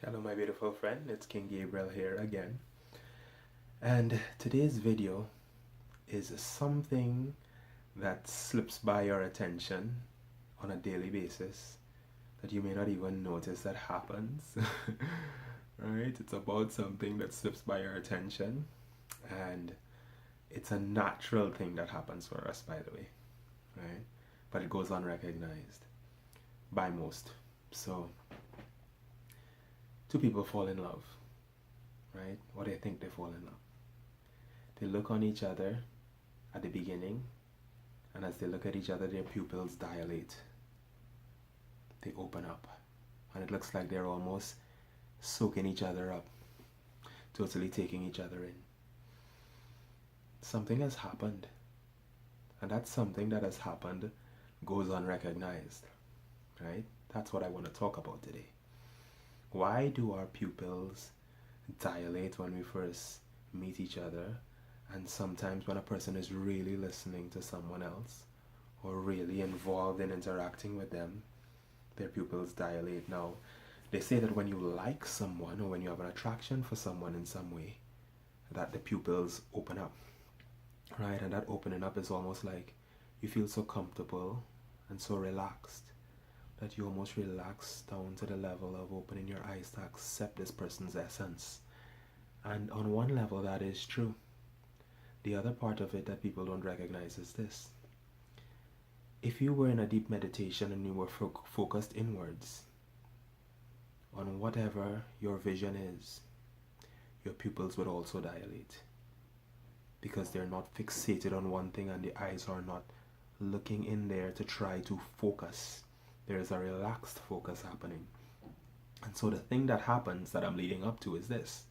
Hello my beautiful friend, it's King Gabriel here again. And today's video is something that slips by your attention on a daily basis that you may not even notice that happens. Right? It's about something that slips by your attention, and it's a natural thing that happens for us, by the way, right? But it goes unrecognized by most. So two people fall in love, right? Or they think they fall in love. They look on each other at the beginning, and as they look at each other, their pupils dilate. They open up, and it looks like they're almost soaking each other up, totally taking each other in. Something has happened, and that something that has happened goes unrecognized, right? That's what I want to talk about today. Why do our pupils dilate when we first meet each other? And sometimes when a person is really listening to someone else or really involved in interacting with them, their pupils dilate. Now, they say that when you like someone or when you have an attraction for someone in some way, that the pupils open up, right? And that opening up is almost like you feel so comfortable and so relaxed that you almost relax down to the level of opening your eyes to accept this person's essence. And on one level, that is true. The other part of it that people don't recognize is this. If you were in a deep meditation and you were focused inwards on whatever your vision is, your pupils would also dilate, because they're not fixated on one thing and the eyes are not looking in there to try to focus. There is a relaxed focus happening. And so the thing that happens that I'm leading up to is this.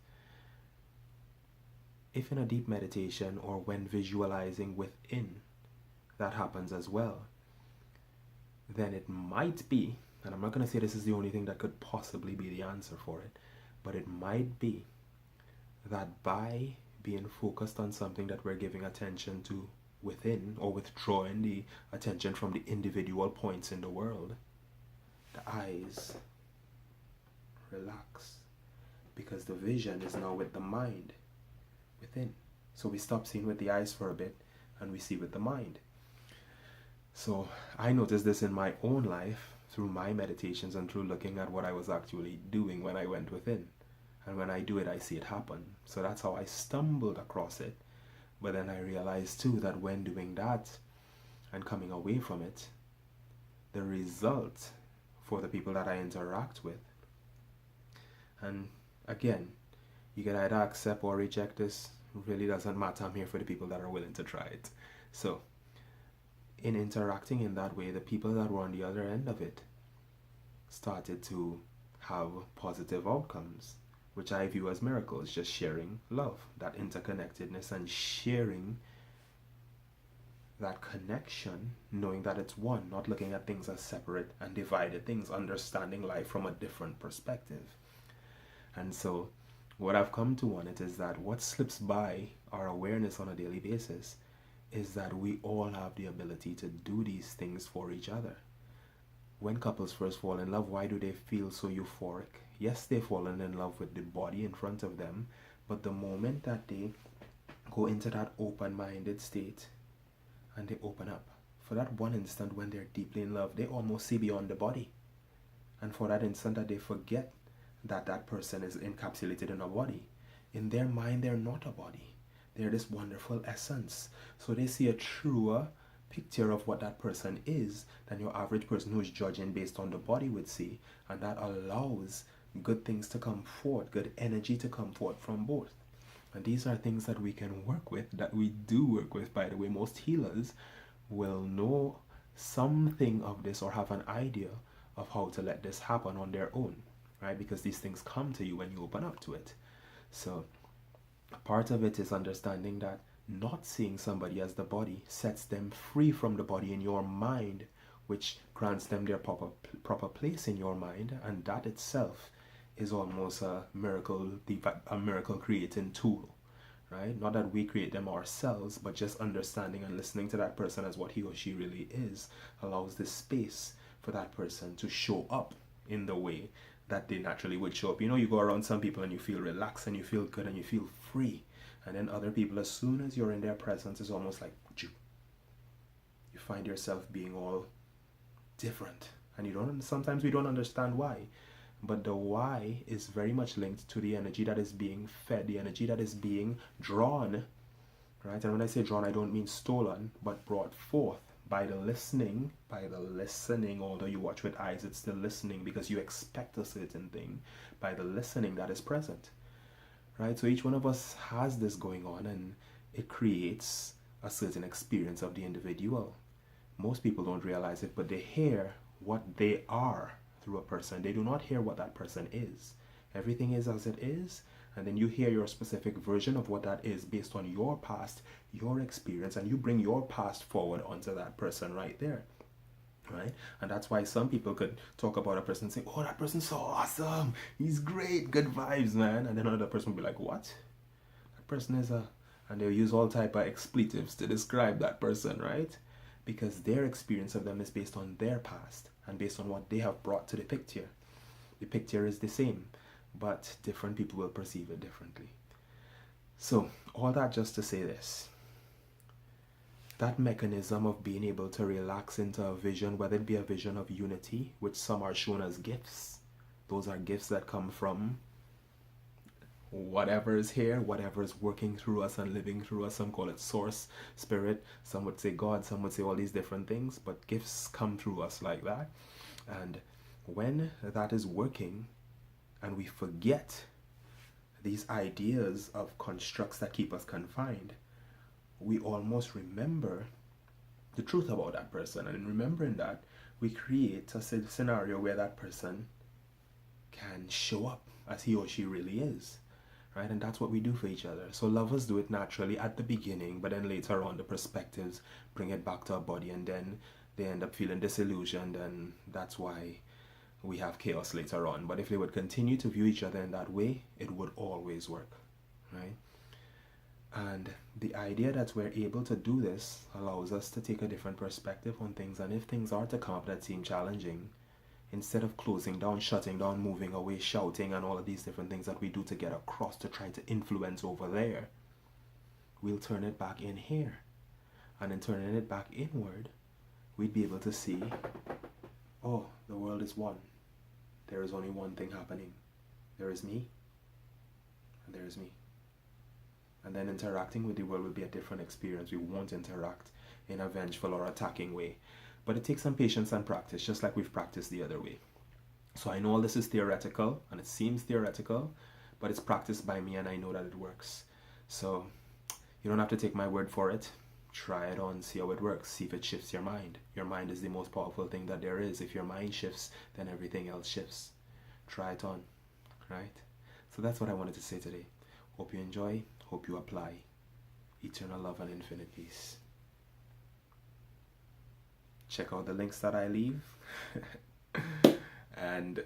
If in a deep meditation or when visualizing within that happens as well, then it might be, and I'm not going to say this is the only thing that could possibly be the answer for it, but it might be that by being focused on something that we're giving attention to within, or withdrawing the attention from the individual points in the world, the eyes relax, because the vision is now with the mind within. So we stop seeing with the eyes for a bit and we see with the mind. So I noticed this in my own life through my meditations and through looking at what I was actually doing when I went within. And when I do it, I see it happen. So that's how I stumbled across it. But then I realized too that when doing that and coming away from it, the result for the people that I interact with, and again, you can either accept or reject this, really doesn't matter. I'm here for the people that are willing to try it. So in interacting in that way, the people that were on the other end of it started to have positive outcomes, which I view as miracles. Just sharing love, that interconnectedness, and sharing that connection, knowing that it's one, not looking at things as separate and divided things, understanding life from a different perspective. And so what I've come to on it is that what slips by our awareness on a daily basis is that we all have the ability to do these things for each other. When couples first fall in love, why do they feel so euphoric? Yes, they've fallen in love with the body in front of them, but the moment that they go into that open-minded state and they open up, for that one instant when they're deeply in love, they almost see beyond the body. And for that instant that they forget that that person is encapsulated in a body. In their mind, they're not a body. They're this wonderful essence. So they see a truer picture of what that person is than your average person who's judging based on the body would see. And that allows good things to come forth, good energy to come forth from both. And these are things that we can work with, that we do work with, by the way. Most healers will know something of this or have an idea of how to let this happen on their own, right? Because these things come to you when you open up to it. So part of it is understanding that not seeing somebody as the body sets them free from the body in your mind, which grants them their proper place in your mind, and that itself is almost a miracle creating tool, right? Not that we create them ourselves, but just understanding and listening to that person as what he or she really is allows this space for that person to show up in the way that they naturally would show up. You know, you go around some people and you feel relaxed and you feel good and you feel free. And then other people, as soon as you're in their presence, it's almost like you find yourself being all different. And sometimes we don't understand why. But the why is very much linked to the energy that is being fed, the energy that is being drawn, right? And when I say drawn, I don't mean stolen, but brought forth by the listening, although you watch with eyes, it's still listening because you expect a certain thing, by the listening that is present, right? So each one of us has this going on, and it creates a certain experience of the individual. Most people don't realize it, but they hear what they are through a person. They do not hear what that person is. Everything is as it is, and then you hear your specific version of what that is based on your past, your experience, and you bring your past forward onto that person right there, right? And that's why some people could talk about a person and say, oh, that person's so awesome, he's great, good vibes, man. And then another person will be like, what? That person is a... And they'll use all type of expletives to describe that person, right? Because their experience of them is based on their past and based on what they have brought to the picture. The picture is the same, but different people will perceive it differently. So, all that just to say this. That mechanism of being able to relax into a vision, whether it be a vision of unity, which some are shown as gifts. Those are gifts that come from whatever is here, whatever is working through us and living through us. Some call it source, spirit, some would say God, some would say all these different things, but gifts come through us like that. And when that is working and we forget these ideas of constructs that keep us confined, we almost remember the truth about that person. And in remembering that, we create a scenario where that person can show up as he or she really is. Right? And that's what we do for each other. So lovers do it naturally at the beginning, but then later on the perspectives bring it back to our body, and then they end up feeling disillusioned, and that's why we have chaos later on. But if they would continue to view each other in that way, it would always work, right? And the idea that we're able to do this allows us to take a different perspective on things, and if things are to come up that seem challenging, instead of closing down, shutting down, moving away, shouting, and all of these different things that we do to get across to try to influence over there, we'll turn it back in here. And in turning it back inward, we'd be able to see, oh, the world is one. There is only one thing happening. There is me, and there is me. And then interacting with the world will be a different experience. We won't interact in a vengeful or attacking way. But it takes some patience and practice, just like we've practiced the other way. So I know all this is theoretical, and it seems theoretical, but it's practiced by me, and I know that it works. So you don't have to take my word for it. Try it on, see how it works, see if it shifts your mind. Your mind is the most powerful thing that there is. If your mind shifts, then everything else shifts. Try it on, right? So that's what I wanted to say today. Hope you enjoy, hope you apply. Eternal love and infinite peace. Check out the links that I leave and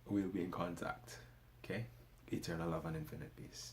we'll be in contact. Okay? Eternal love and infinite peace.